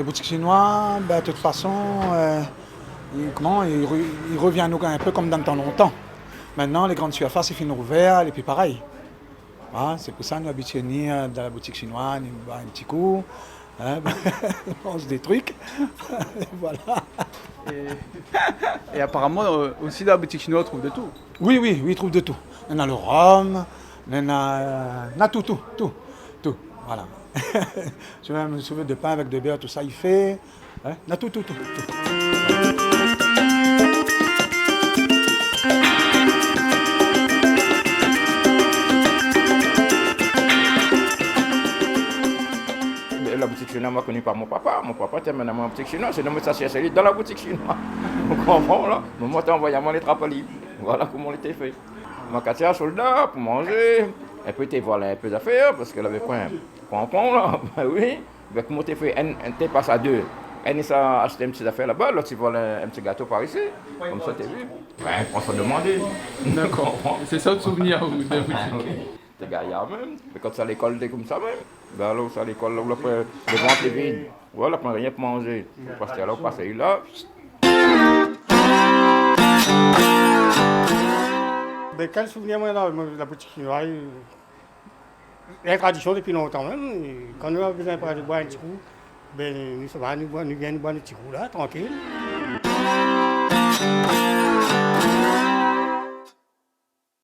Les boutiques chinois, ben, de toute façon, ils reviennent un peu comme dans le temps longtemps. Maintenant, les grandes surfaces, ils finissent ouvertes et puis pareil. Ah, c'est pour ça que nous habituons dans la boutique chinoise, nous boit un petit coup, hein, on mange des trucs. Voilà. Et apparemment, aussi dans la boutique chinoise, on trouve de tout. Oui, oui, oui, ils trouvent de tout. Il y en a le rhum, il y en a tout, tout, tout, tout. Voilà. Je me souviens de pain avec de beurre, tout ça, il fait. Hein, il y en a tout, tout, tout, tout. La boutique chinoise m'a connu par mon papa. Mon papa était maintenant dans la boutique chinoise. C'est nommé ça chez dans la boutique chinoise. Vous comprenez là? Moi, t'ai envoyé à mon trapolis. Voilà comment on était fait. Ma cassé un soldat pour manger. Et puis, t'es voilà un peu d'affaires parce qu'elle avait pas un pont là. Ben oui. Ben, comment t'es fait? T'es passé à deux. Elle a acheté une petite affaire là-bas. L'autre, tu voles un petit gâteau par ici. Comme ça, t'es vu. Ben, on s'en demandait. D'accord. C'est ça le souvenir de la boutique. T'es gaillard même. Mais quand c'est à l'école, t'es comme ça même. Ben là, c'est à l'école, là, après, le ventre est vide. Voilà, après, rien pour manger. Parce que là, on passait là. Ben, quel souvenir moi dans la boutique chinoise? La tradition depuis longtemps même. Quand nous avons besoin de boire un petit coup, ben, nous viens boire un petit coup là, tranquille.